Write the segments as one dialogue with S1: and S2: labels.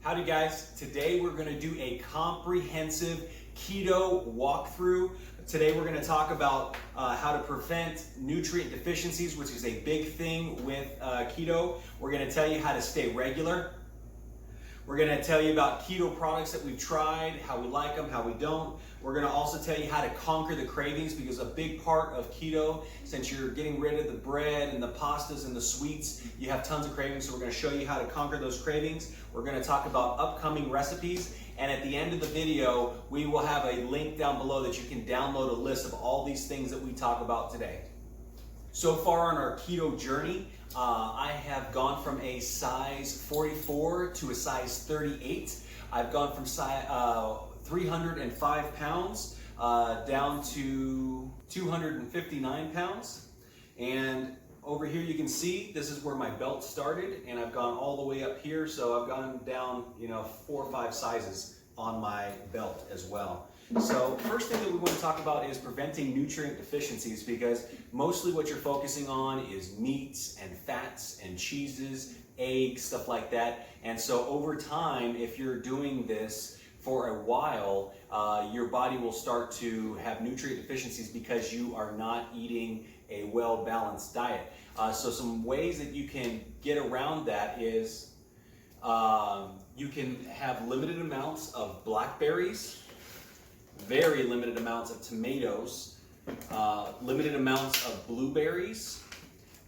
S1: Howdy guys, today we're going to do a comprehensive keto walkthrough. Today we're going to talk about how to prevent nutrient deficiencies, which is a big thing with keto. We're going to tell you how to stay regular. We're going to tell you about keto products that we've tried, how we like them, how we don't. We're going to also tell you how to conquer the cravings, because a big part of keto, since you're getting rid of the bread and the pastas and the sweets, you have tons of cravings. So we're going to show you how to conquer those cravings. We're going to talk about upcoming recipes. And at the end of the video, we will have a link down below that you can download a list of all these things that we talk about today. So far on our keto journey, I have gone from a size 44 to a size 38. I've gone from 305 pounds down to 259 pounds. And over here you can see this is where my belt started, and I've gone all the way up here. So I've gone down, 4 or 5 sizes on my belt as well. So first thing that we want to talk about is preventing nutrient deficiencies, because mostly what you're focusing on is meats and fats and cheeses, eggs, stuff like that. And so over time, if you're doing this for a while, your body will start to have nutrient deficiencies because you are not eating a well-balanced diet. So some ways that you can get around that is you can have limited amounts of blackberries, very limited amounts of tomatoes, limited amounts of blueberries.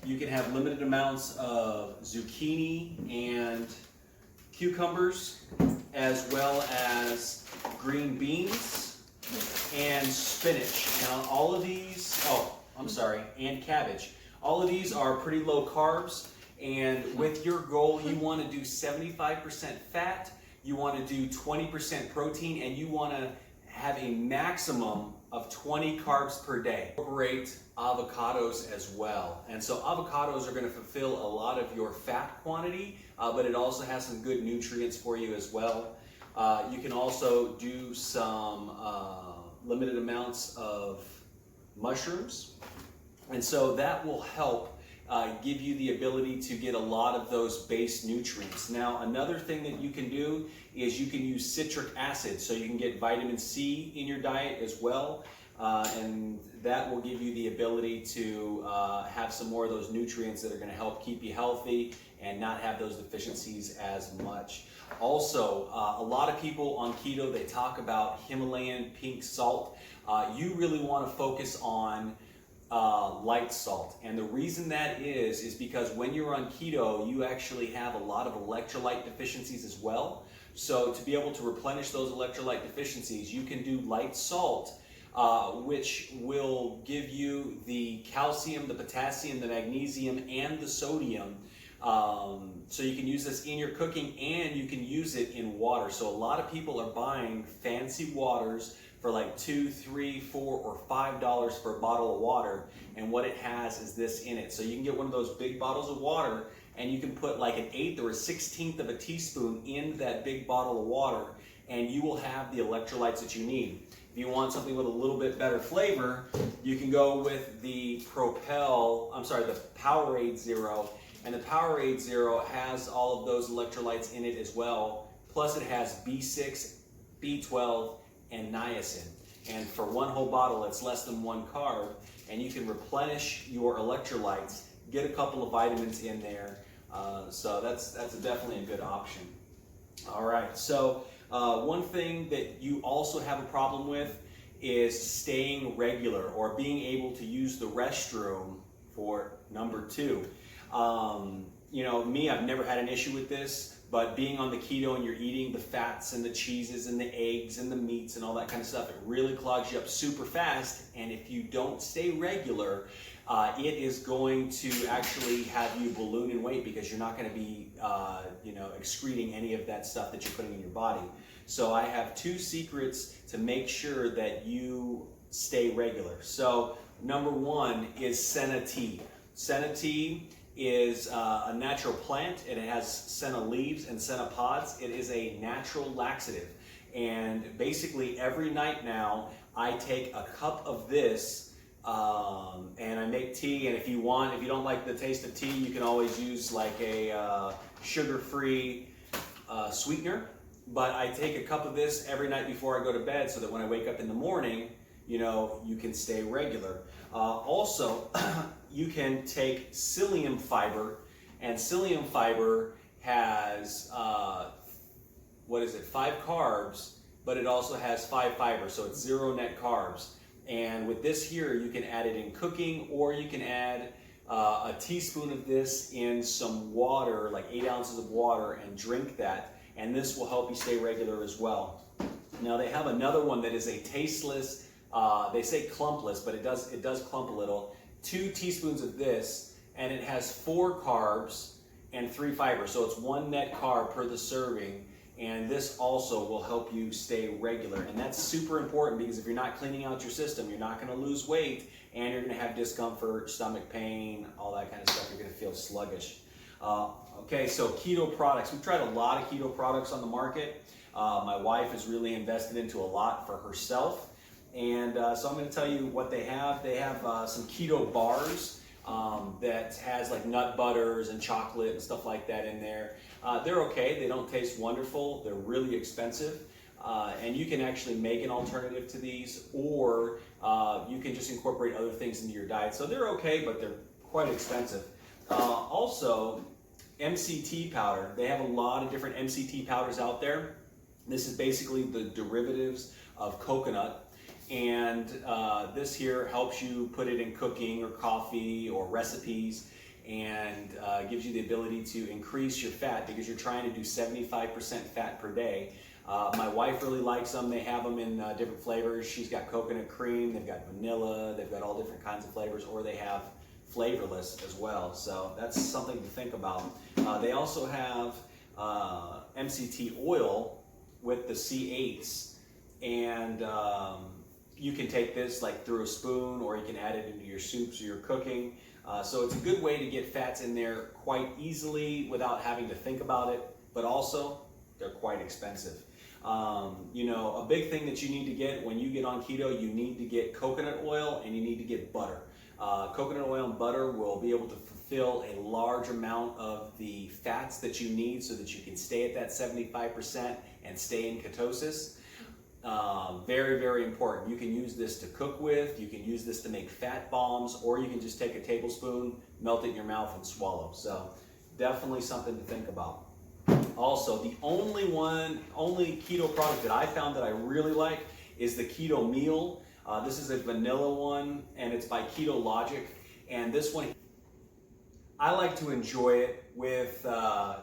S1: You can have limited amounts of zucchini and cucumbers, as well as green beans and spinach. Now all of these, and cabbage. All of these are pretty low carbs, and with your goal, you want to do 75% fat, you want to do 20% protein, and you want to have a maximum of 20 carbs per day. Incorporate avocados as well. And so avocados are going to fulfill a lot of your fat quantity, but it also has some good nutrients for you as well. You can also do some limited amounts of mushrooms. And so that will help give you the ability to get a lot of those base nutrients. Now, another thing that you can do is you can use citric acid, so you can get vitamin C in your diet as well, and that will give you the ability to have some more of those nutrients that are going to help keep you healthy and not have those deficiencies as much. Also, a lot of people on keto, they talk about Himalayan pink salt. You really want to focus on light salt, and the reason that is because when you're on keto, you actually have a lot of electrolyte deficiencies as well. So to be able to replenish those electrolyte deficiencies, you can do light salt, which will give you the calcium, the potassium, the magnesium, and the sodium. So you can use this in your cooking, and you can use it in water. So a lot of people are buying fancy waters for like $2, $3, $4, or $5 for a bottle of water, and what it has is this in it. So you can get one of those big bottles of water, and you can put like 1/8 or 1/16 of a teaspoon in that big bottle of water, and you will have the electrolytes that you need. If you want something with a little bit better flavor, you can go with the Powerade Zero, and the Powerade Zero has all of those electrolytes in it as well. Plus it has B6, B12, and niacin. And for one whole bottle, it's less than 1 carb, and you can replenish your electrolytes, get a couple of vitamins in there. So that's definitely a good option. All right, so one thing that you also have a problem with is staying regular, or being able to use the restroom for number 2. Me, I've never had an issue with this, but being on the keto and you're eating the fats and the cheeses and the eggs and the meats and all that kind of stuff, it really clogs you up super fast. And if you don't stay regular, it is going to actually have you balloon in weight, because you're not going to be, excreting any of that stuff that you're putting in your body. So I have 2 secrets to make sure that you stay regular. So number 1 is senna tea. Senna tea is a natural plant, and it has senna leaves and senna pods. It is a natural laxative, and basically every night now I take a cup of this and I make tea. And if you don't like the taste of tea, you can always use like a sugar-free sweetener, but I take a cup of this every night before I go to bed so that when I wake up in the morning, you know, you can stay regular. Also, you can take psyllium fiber, and psyllium fiber has, 5 carbs, but it also has 5 fibers, so it's 0 net carbs. And with this here, you can add it in cooking, or you can add a teaspoon of this in some water, like 8 ounces of water, and drink that. And this will help you stay regular as well. Now they have another one that is a tasteless, they say clumpless, but it does clump a little. 2 teaspoons of this, and it has 4 carbs and 3 fibers. So it's 1 net carb per the serving. And this also will help you stay regular. And that's super important, because if you're not cleaning out your system, you're not going to lose weight, and you're going to have discomfort, stomach pain, all that kind of stuff. You're going to feel sluggish. Okay, so keto products. We've tried a lot of keto products on the market. My wife has really invested into a lot for herself. And so I'm going to tell you what they have. They have some keto bars that has like nut butters and chocolate and stuff like that in there. They're okay. They don't taste wonderful. They're really expensive. And you can actually make an alternative to these, or you can just incorporate other things into your diet. So they're okay, but they're quite expensive. Also, MCT powder. They have a lot of different MCT powders out there. This is basically the derivatives of coconut. And this here helps you put it in cooking or coffee or recipes, and gives you the ability to increase your fat, because you're trying to do 75% fat per day. My wife really likes them. They have them in different flavors. She's got coconut cream, they've got vanilla, they've got all different kinds of flavors, or they have flavorless as well. So that's something to think about. They also have MCT oil with the C8s, and you can take this like through a spoon, or you can add it into your soups or your cooking. So it's a good way to get fats in there quite easily without having to think about it, but also they're quite expensive. You know, a big thing that you need to get when you get on keto, you need to get coconut oil, and you need to get butter. Coconut oil and butter will be able to fulfill a large amount of the fats that you need so that you can stay at that 75% and stay in ketosis. Very, very important. You can use this to cook with, you can use this to make fat bombs, or you can just take a tablespoon, melt it in your mouth, and swallow. So definitely something to think about. Also, the only keto product that I found that I really like is the keto meal. This is a vanilla one, and it's by Keto Logic. And this one, I like to enjoy it with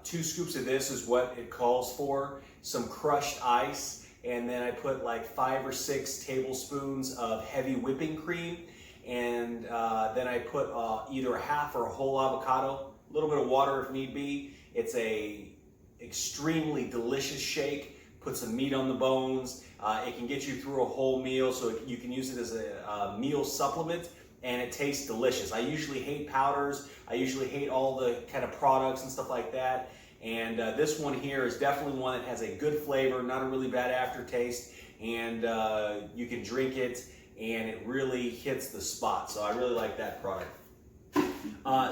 S1: 2 scoops of this is what it calls for, some crushed ice, and then I put like 5 or 6 tablespoons of heavy whipping cream, and then I put either a half or a whole avocado, a little bit of water if need be. It's a extremely delicious shake. Put some meat on the bones. It can get you through a whole meal, so you can use it as a meal supplement, and it tastes delicious. I usually hate powders. I usually hate all the kind of products and stuff like that. And this one here is definitely one that has a good flavor, not a really bad aftertaste, and you can drink it, and it really hits the spot. So I really like that product.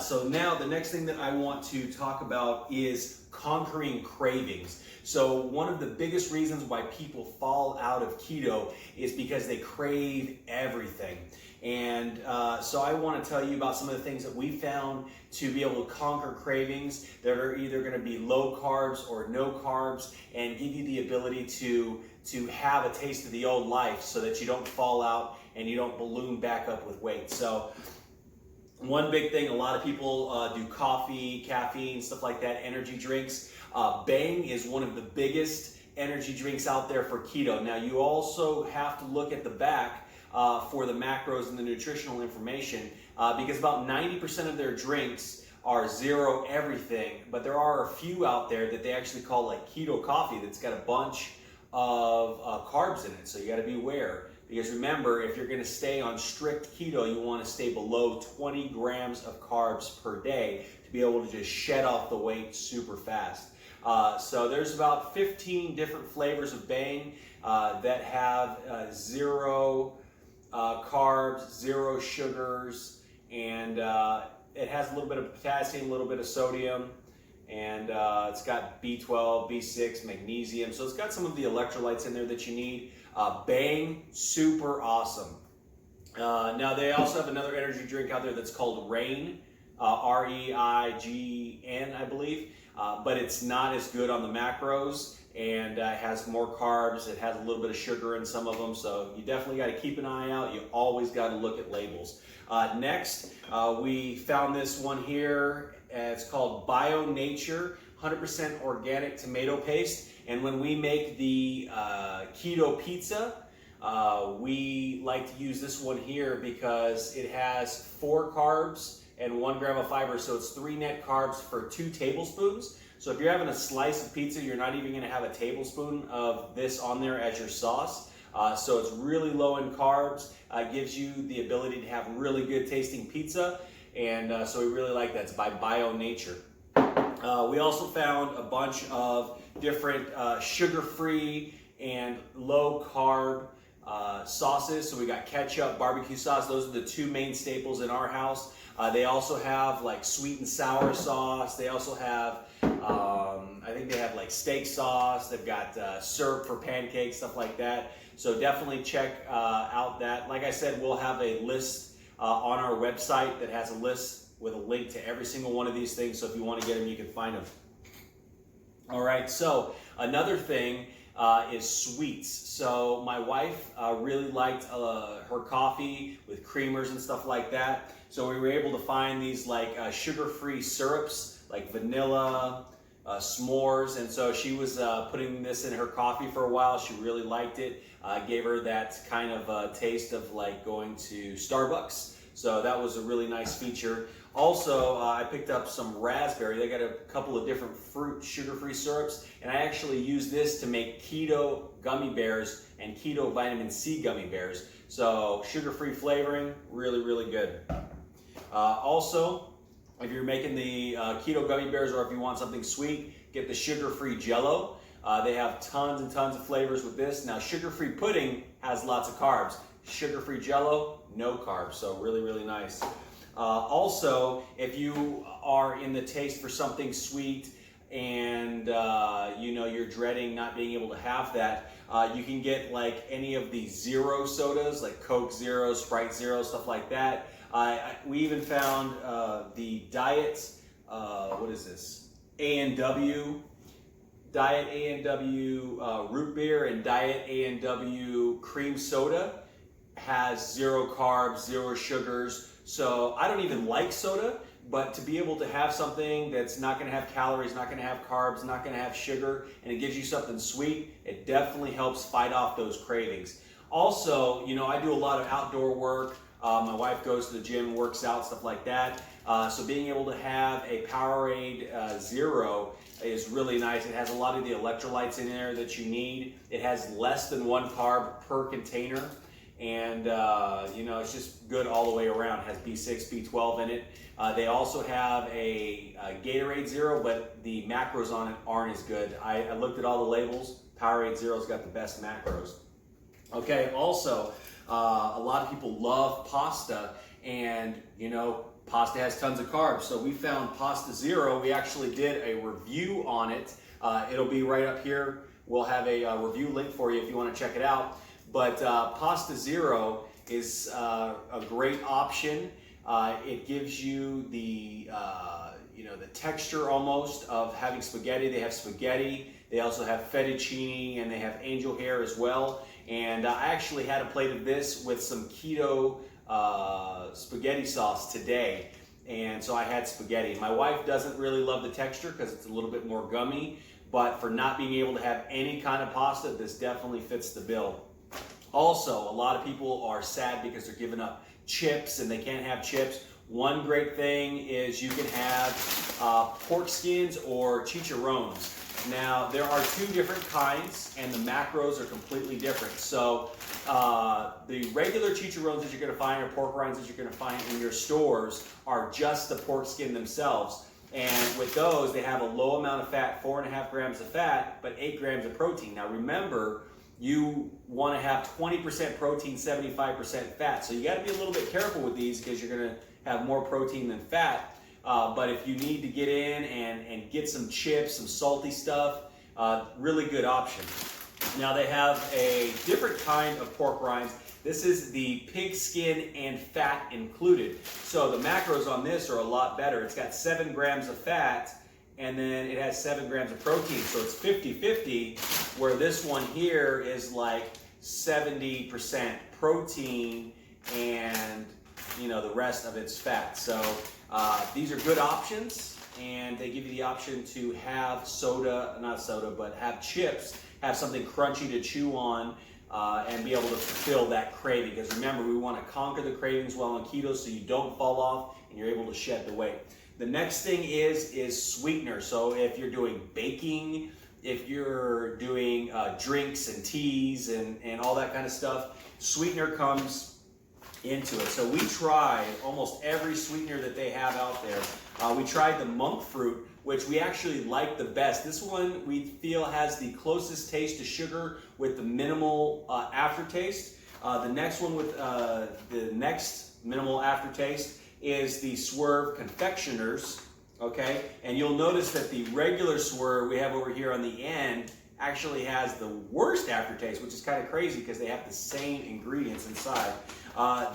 S1: So now the next thing that I want to talk about is conquering cravings. So one of the biggest reasons why people fall out of keto is because they crave everything. And so I want to tell you about some of the things that we found to be able to conquer cravings that are either going to be low carbs or no carbs, and give you the ability to have a taste of the old life so that you don't fall out and you don't balloon back up with weight. So one big thing, a lot of people do coffee, caffeine, stuff like that, energy drinks. Bang is one of the biggest energy drinks out there for keto. Now you also have to look at the back for the macros and the nutritional information, because about 90% of their drinks are zero everything, but there are a few out there that they actually call like keto coffee that's got a bunch of carbs in it, so you got to be aware. Because remember, if you're going to stay on strict keto, you want to stay below 20 grams of carbs per day to be able to just shed off the weight super fast. So there's about 15 different flavors of Bang that have zero carbs, zero sugars, and it has a little bit of potassium, a little bit of sodium, and it's got B12, B6, magnesium, so it's got some of the electrolytes in there that you need. Bang, super awesome. Now they also have another energy drink out there that's called Reign, R-E-I-G-N, I believe, but it's not as good on the macros, and has more carbs. It has a little bit of sugar in some of them, so you definitely got to keep an eye out. You always got to look at labels. Next, we found this one here. It's called Bio Nature 100% organic tomato paste, and when we make the keto pizza, we like to use this one here because it has 4 carbs and 1 gram of fiber, so it's 3 net carbs for 2 tablespoons. So if you're having a slice of pizza, you're not even gonna have a tablespoon of this on there as your sauce. So it's really low in carbs, gives you the ability to have really good tasting pizza, and so we really like that. It's by Bio Nature. We also found a bunch of different sugar-free and low-carb sauces. So we got ketchup, barbecue sauce. Those are the 2 main staples in our house. They also have like sweet and sour sauce. They also have, I think they have like steak sauce. They've got syrup for pancakes, stuff like that. So definitely check out that. Like I said, we'll have a list on our website that has a list with a link to every single one of these things. So if you want to get them, you can find them. All right, so another thing is sweets. So my wife really liked her coffee with creamers and stuff like that. So we were able to find these like sugar-free syrups, like vanilla, s'mores, and so she was putting this in her coffee for a while. She really liked it. Gave her that kind of taste of like going to Starbucks. So that was a really nice feature. Also, I picked up some raspberry. They got a couple of different fruit sugar-free syrups, and I actually used this to make keto gummy bears and keto vitamin C gummy bears. So sugar-free flavoring, really, really good. Also, if you're making the keto gummy bears, or if you want something sweet, get the sugar-free Jello. They have tons and tons of flavors with this. Now, sugar-free pudding has lots of carbs. Sugar-free Jello, no carbs, so really, really nice. Also, if you are in the taste for something sweet and you know you're dreading not being able to have that, you can get like any of the zero sodas, like Coke Zero, Sprite Zero, stuff like that. We even found the Diet, what is this? A&W, Diet A&W root beer and Diet A&W cream soda has 0 carbs, 0 sugars. So I don't even like soda, but to be able to have something that's not going to have calories, not going to have carbs, not going to have sugar, and it gives you something sweet, it definitely helps fight off those cravings. Also, you know, I do a lot of outdoor work. My wife goes to the gym, works out, stuff like that. So being able to have a Powerade Zero is really nice. It has a lot of the electrolytes in there that you need. It has less than 1 carb per container. And you know, it's just good all the way around. It has B6, B12 in it. They also have a Gatorade Zero, but the macros on it aren't as good. I looked at all the labels. Powerade Zero's got the best macros. Okay, also, a lot of people love pasta, and you know, pasta has tons of carbs. So we found Pasta Zero. We actually did a review on it. It'll be right up here. We'll have a review link for you if you want to check it out. But Pasta Zero is a great option. It gives you the you know, the texture almost of having spaghetti. They have spaghetti. They also have fettuccine, and they have angel hair as well. And I actually had a plate of this with some keto spaghetti sauce today. And so I had spaghetti. My wife doesn't really love the texture because it's a little bit more gummy. But for not being able to have any kind of pasta, this definitely fits the bill. Also, a lot of people are sad because they're giving up chips and they can't have chips. One great thing is you can have pork skins or chicharrones. Now, there are 2 different kinds, and the macros are completely different. So, the regular chicharrones that you're going to find, or pork rinds that you're going to find in your stores, are just the pork skin themselves. And with those, they have a low amount of fat, 4.5 grams of fat, but 8 grams of protein. Now, remember, you want to have 20% protein, 75% fat. So you got to be a little bit careful with these because you're going to have more protein than fat. but if you need to get in and get some chips, some salty stuff, really good option. Now they have a different kind of pork rinds. This is the pig skin and fat included. So the macros on this are a lot better. It's got 7 grams of fat, and then it has 7 grams of protein. So it's 50-50, where this one here is like 70% protein and, you know, the rest of it's fat. So these are good options, and they give you the option to have but have chips, have something crunchy to chew on, and be able to fulfill that craving. Because remember, we want to conquer the cravings while on keto so you don't fall off and you're able to shed the weight. The next thing is sweetener. So if you're doing baking, if you're doing drinks and teas and all that kind of stuff, sweetener comes into it. So we tried almost every sweetener that they have out there. We tried the monk fruit, which we actually like the best. This one we feel has the closest taste to sugar with the minimal aftertaste. The next one with the next minimal aftertaste is the Swerve Confectioners, okay? And you'll notice that the regular Swerve we have over here on the end actually has the worst aftertaste, which is kind of crazy because they have the same ingredients inside.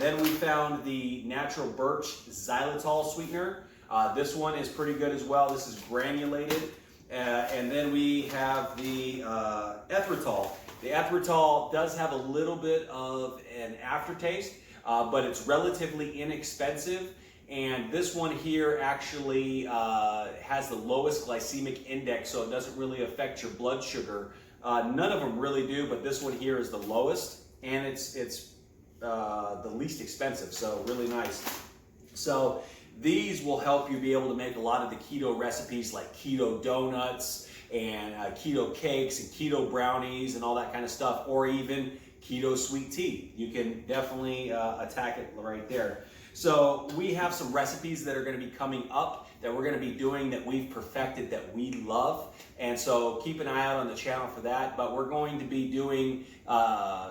S1: Then we found the Natural Birch Xylitol sweetener. This one is pretty good as well. This is granulated. And then we have the erythritol. The erythritol does have a little bit of an aftertaste, but it's relatively inexpensive. And this one here actually has the lowest glycemic index, so it doesn't really affect your blood sugar. None of them really do, but this one here is the lowest, and it's the least expensive, so really nice. So these will help you be able to make a lot of the keto recipes like keto donuts and keto cakes and keto brownies and all that kind of stuff, or even keto sweet tea. You can definitely attack it right there. So we have some recipes that are going to be coming up that we're going to be doing that we've perfected that we love. And so keep an eye out on the channel for that. But we're going to be doing,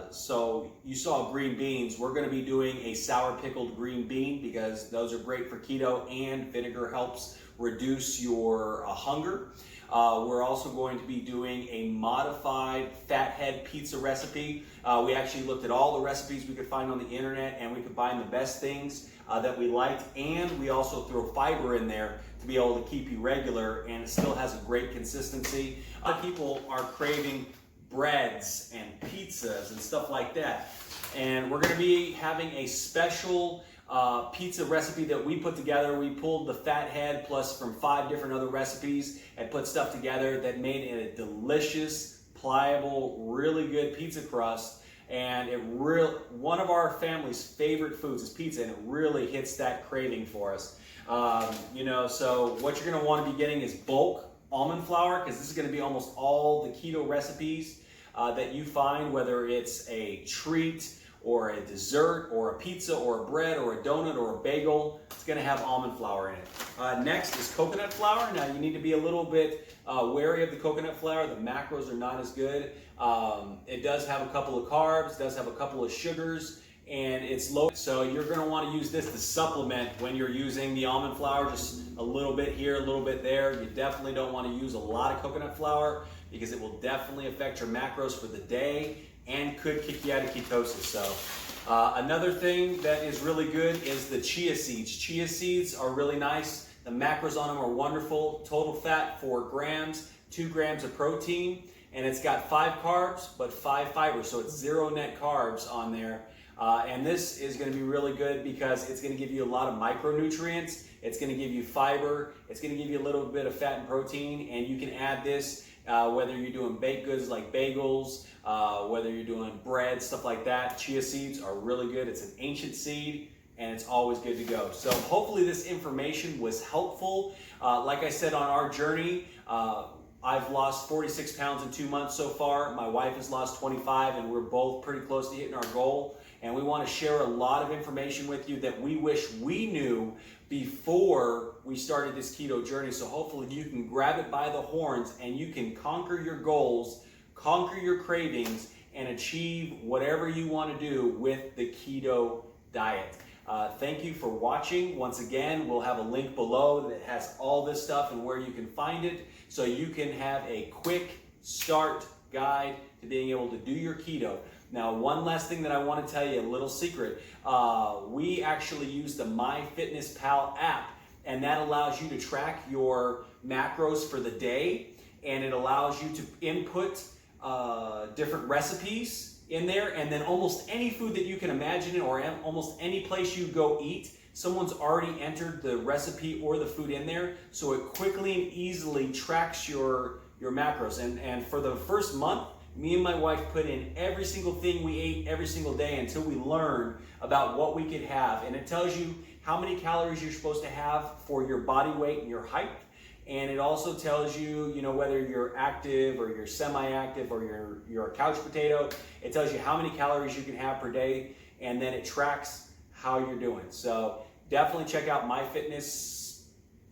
S1: so you saw green beans. We're going to be doing a sour pickled green bean because those are great for keto, and vinegar helps reduce your hunger. We're also going to be doing a modified fathead pizza recipe. We actually looked at all the recipes we could find on the internet, and we could find the best things that we liked, and we also throw fiber in there to be able to keep you regular, and it still has a great consistency. A lot of people are craving breads and pizzas and stuff like that, and we're going to be having a special pizza recipe that we put together. We pulled the fathead plus from 5 different other recipes and put stuff together that made it a delicious, pliable, really good pizza crust. And one of our family's favorite foods is pizza, and it really hits that craving for us. You know, so what you're going to want to be getting is bulk almond flour, because this is going to be almost all the keto recipes that you find, whether it's a treat or a dessert or a pizza or a bread or a donut or a bagel. It's going to have almond flour in it. Next is coconut flour. Now you need to be a little bit wary of the coconut flour. The macros are not as good. It does have a couple of carbs, does have a couple of sugars, and it's low. So you're going to want to use this to supplement when you're using the almond flour, just a little bit here, a little bit there. You definitely don't want to use a lot of coconut flour because it will definitely affect your macros for the day and could kick you out of ketosis. So another thing that is really good is the chia seeds. Chia seeds are really nice. The macros on them are wonderful. Total fat 4 grams, 2 grams of protein, and it's got 5 carbs but 5 fibers, so it's 0 net carbs on there. And this is going to be really good because it's going to give you a lot of micronutrients. It's going to give you fiber. It's going to give you a little bit of fat and protein, and you can add this whether you're doing baked goods like bagels, whether you're doing bread, stuff like that. Chia seeds are really good. It's an ancient seed, and it's always good to go. So hopefully this information was helpful. Like I said, on our journey, I've lost 46 pounds in 2 months so far. My wife has lost 25, and we're both pretty close to hitting our goal. And we want to share a lot of information with you that we wish we knew before we started this keto journey. So hopefully you can grab it by the horns and you can conquer your goals, conquer your cravings, and achieve whatever you want to do with the keto diet. Thank you for watching. Once again, we'll have a link below that has all this stuff and where you can find it, so you can have a quick start guide to being able to do your keto. Now, one last thing that I want to tell you, a little secret. We actually use the MyFitnessPal app, and that allows you to track your macros for the day, and it allows you to input different recipes in there, and then almost any food that you can imagine or almost any place you go eat, someone's already entered the recipe or the food in there, so it quickly and easily tracks your macros. And for the first month, me and my wife put in every single thing we ate every single day until we learned about what we could have. And it tells you how many calories you're supposed to have for your body weight and your height. And it also tells you, whether you're active or you're semi-active or you're a couch potato. It tells you how many calories you can have per day, and then it tracks how you're doing. So definitely check out MyFitnessPal,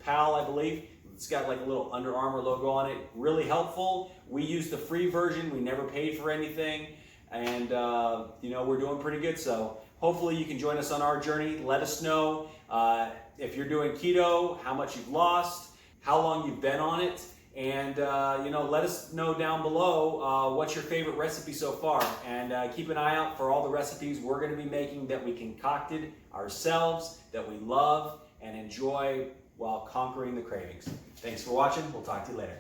S1: I believe. It's got like a little Under Armour logo on it. Really helpful. We use the free version. We never paid for anything. And, we're doing pretty good. So hopefully you can join us on our journey. Let us know if you're doing keto, how much you've lost, how long you've been on it. And, let us know down below what's your favorite recipe so far. And keep an eye out for all the recipes we're going to be making that we concocted ourselves, that we love and enjoy while conquering the cravings. Thanks for watching. We'll talk to you later.